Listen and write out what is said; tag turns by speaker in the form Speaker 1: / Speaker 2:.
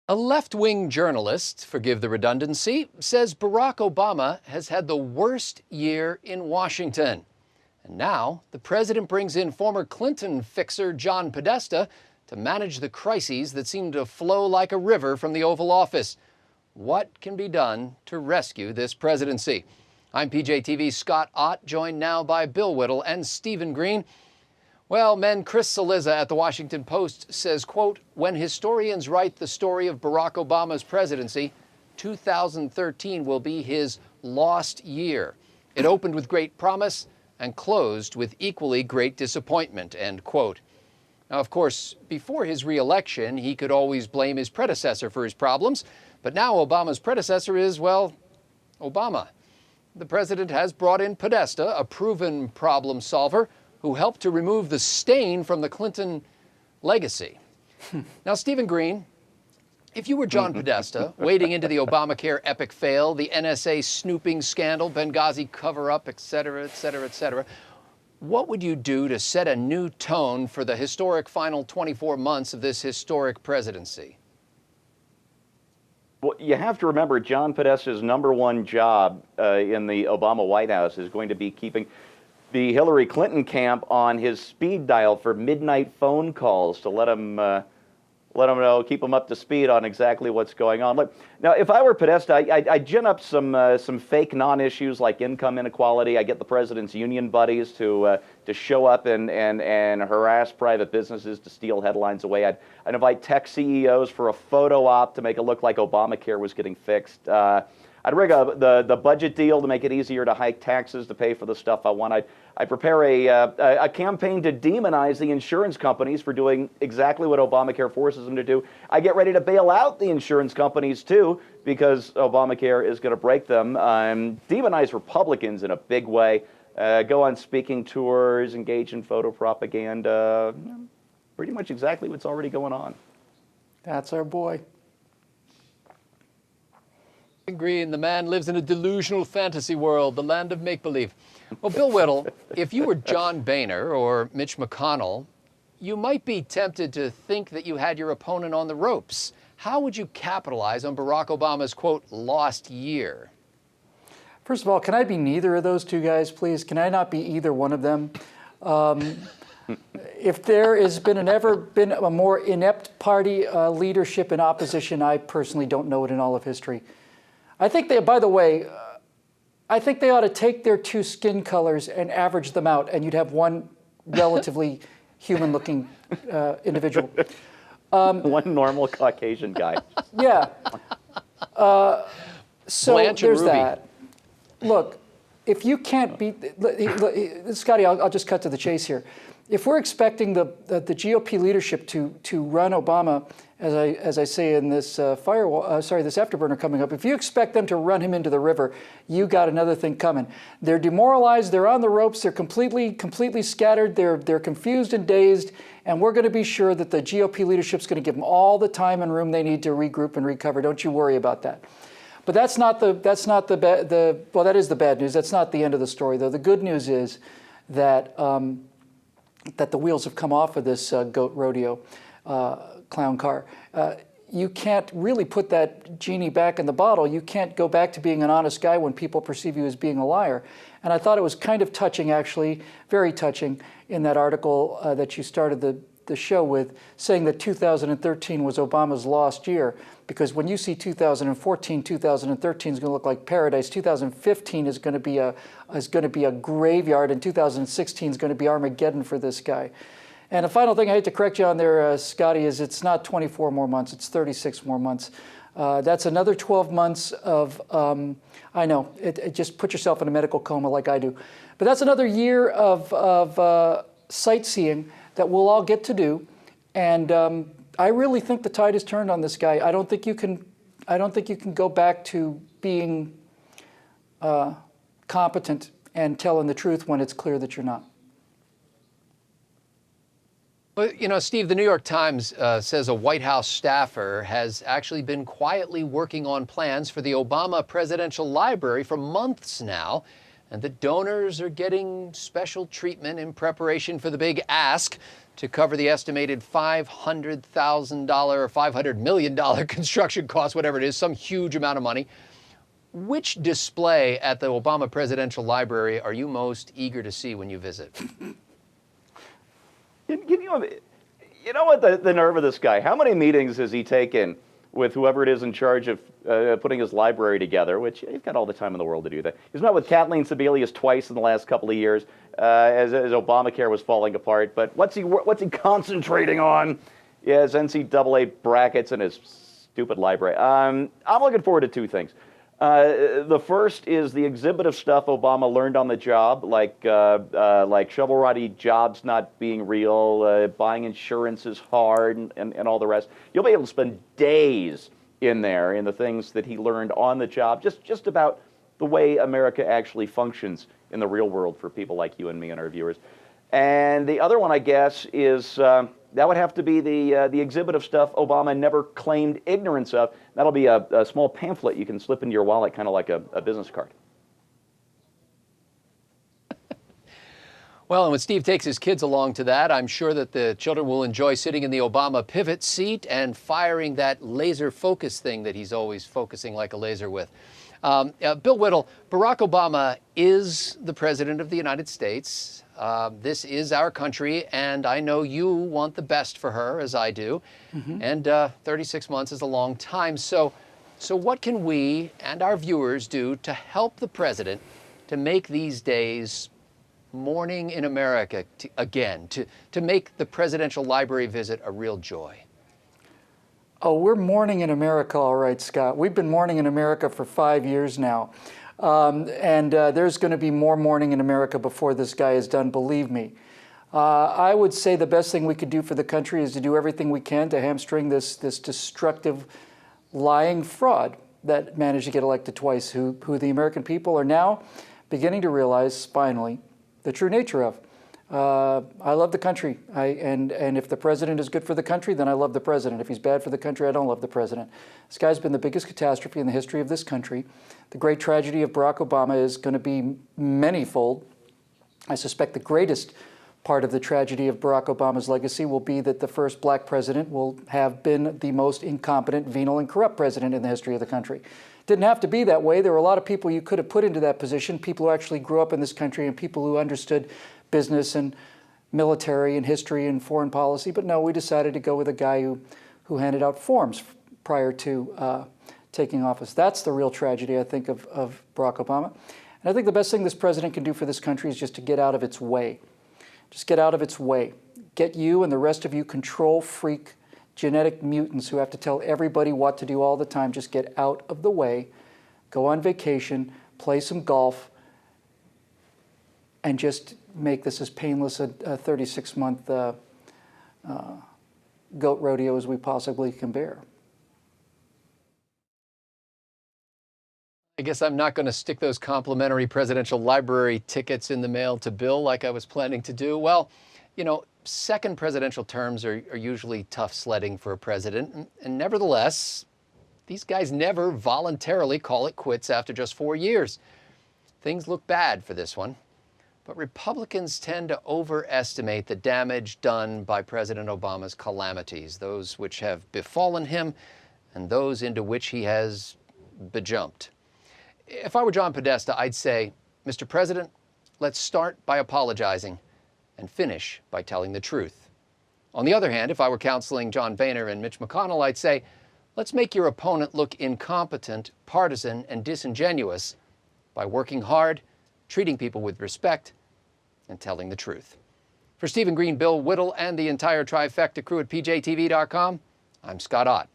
Speaker 1: A left-wing journalist, forgive the redundancy, says Barack Obama has had the worst year in Washington. And now the president brings in former Clinton fixer John Podesta to manage the crises that seem to flow like a river from the Oval Office. What can be done to rescue this presidency? I'm PJTV's Scott Ott, joined now by Bill Whittle and Stephen Green. Well, men, Chris Cillizza at the Washington Post says, quote, when historians write the story of Barack Obama's presidency, 2013 will be his lost year. It opened with great promise and closed with equally great disappointment, end quote. Now, of course, before his re-election, he could always blame his predecessor for his problems. But now Obama's predecessor is, well, Obama. The president has brought in Podesta, a proven problem solver, who helped to remove the stain from the Clinton legacy. Now, Stephen Green, if you were John Podesta, wading into the Obamacare epic fail, the NSA snooping scandal, Benghazi cover-up, et cetera, et cetera, et cetera, what would you do to set a new tone for the historic final 24 months of this historic presidency?
Speaker 2: Well, you have to remember John Podesta's #1 job in the Obama White House is going to be keeping the Hillary Clinton camp on his speed dial for midnight phone calls to let them know, keep them up to speed on exactly what's going on. Look, now, if I were Podesta, I'd gin up some fake non-issues like income inequality. I get the president's union buddies to show up and harass private businesses to steal headlines away. I'd invite tech CEOs for a photo op to make it look like Obamacare was getting fixed. I'd rig the budget deal to make it easier to hike taxes to pay for the stuff I want. I'd prepare a campaign to demonize the insurance companies for doing exactly what Obamacare forces them to do. I get ready to bail out the insurance companies, too, because Obamacare is going to break them. Demonize Republicans in a big way. Go on speaking tours, engage in photo propaganda. Pretty much exactly what's already going on.
Speaker 3: That's our boy.
Speaker 1: Green, the man lives in a delusional fantasy world, the land of make-believe. Well, Bill Whittle, if you were John Boehner or Mitch McConnell, you might be tempted to think that you had your opponent on the ropes. How would you capitalize on Barack Obama's, quote, lost year?
Speaker 3: First of all, can I be neither of those two guys, please? Can I not be either one of them? If there has ever been a more inept party leadership in opposition, I personally don't know it in all of history. I think by the way, I think they ought to take their two skin colors and average them out, and you'd have one relatively human-looking individual.
Speaker 2: One normal Caucasian guy.
Speaker 3: Yeah. So
Speaker 1: Blanche and
Speaker 3: there's
Speaker 1: Ruby.
Speaker 3: that. Look, if you can't beat, Scotty, I'll just cut to the chase here. If we're expecting the GOP leadership to run Obama, as I say in this this afterburner coming up, if you expect them to run him into the river, you got another thing coming. They're demoralized. They're on the ropes. They're completely scattered. They're confused and dazed. And we're going to be sure that the GOP leadership's going to give them all the time and room they need to regroup and recover. Don't you worry about that. But that is the bad news. That's not the end of the story, though. The good news is that that the wheels have come off of this goat rodeo clown car. You can't really put that genie back in the bottle. You can't go back to being an honest guy when people perceive you as being a liar. And I thought it was kind of touching, actually, very touching, in that article that you started the show with, saying that 2013 was Obama's lost year. Because when you see 2014, 2013 is going to look like paradise. 2015 is going to be a graveyard, and 2016 is going to be Armageddon for this guy. And the final thing I hate to correct you on there, Scotty, is it's not 24 more months; it's 36 more months. That's another 12 months of. I know it just put yourself in a medical coma like I do, but that's another year of sightseeing that we'll all get to do, and. I really think the tide has turned on this guy. I don't think you can go back to being competent and telling the truth when it's clear that you're not.
Speaker 1: Well, you know, Steve, the New York Times says a White House staffer has actually been quietly working on plans for the Obama Presidential Library for months now, and that donors are getting special treatment in preparation for the big ask to cover the estimated $500,000 or $500 million construction cost, whatever it is, some huge amount of money. Which display at the Obama Presidential Library are you most eager to see when you visit?
Speaker 2: You know what, the nerve of this guy? How many meetings has he taken with whoever it is in charge of putting his library together, which he's got all the time in the world to do that. He's met with Kathleen Sebelius twice in the last couple of years as Obamacare was falling apart. But what's he concentrating on? Yeah, his NCAA brackets and his stupid library. I'm looking forward to two things. The first is the exhibit of stuff Obama learned on the job, like shovel-ready jobs not being real, buying insurance is hard, and all the rest. You'll be able to spend days in there in the things that he learned on the job, just about the way America actually functions in the real world for people like you and me and our viewers. And the other one, I guess, is that would have to be the exhibit of stuff Obama never claimed ignorance of. That'll be a small pamphlet you can slip into your wallet, kind of like a business card.
Speaker 1: Well, and when Steve takes his kids along to that, I'm sure that the children will enjoy sitting in the Obama pivot seat and firing that laser focus thing that he's always focusing like a laser with. Bill Whittle, Barack Obama is the President of the United States. This is our country, and I know you want the best for her, as I do. Mm-hmm. And 36 months is a long time. So what can we and our viewers do to help the president to make these days morning in America to make the presidential library visit a real joy?
Speaker 3: Oh, we're mourning in America, all right, Scott. We've been mourning in America for 5 years now. There's going to be more mourning in America before this guy is done, believe me. I would say the best thing we could do for the country is to do everything we can to hamstring this destructive, lying fraud that managed to get elected twice, who the American people are now beginning to realize, finally, the true nature of. I love the country, and if the president is good for the country, then I love the president. If he's bad for the country, I don't love the president. This guy's been the biggest catastrophe in the history of this country. The great tragedy of Barack Obama is going to be manyfold. I suspect the greatest part of the tragedy of Barack Obama's legacy will be that the first black president will have been the most incompetent, venal, and corrupt president in the history of the country. Didn't have to be that way. There were a lot of people you could have put into that position, people who actually grew up in this country and people who understood business and military and history and foreign policy. But no, we decided to go with a guy who handed out forms prior to taking office. That's the real tragedy, I think, of Barack Obama. And I think the best thing this president can do for this country is just to get out of its way. Just get out of its way. Get you and the rest of you control freak genetic mutants who have to tell everybody what to do all the time. Just get out of the way, go on vacation, play some golf, and just make this as painless a 36-month goat rodeo as we possibly can bear.
Speaker 1: I guess I'm not going to stick those complimentary presidential library tickets in the mail to Bill like I was planning to do. Well, you know, second presidential terms are usually tough sledding for a president. And nevertheless, these guys never voluntarily call it quits after just 4 years. Things look bad for this one. But Republicans tend to overestimate the damage done by President Obama's calamities, those which have befallen him and those into which he has bejumped. If I were John Podesta, I'd say, Mr. President, let's start by apologizing and finish by telling the truth. On the other hand, if I were counseling John Boehner and Mitch McConnell, I'd say, let's make your opponent look incompetent, partisan, and disingenuous by working hard, treating people with respect, and telling the truth. For Stephen Green, Bill Whittle, and the entire trifecta crew at PJTV.com, I'm Scott Ott.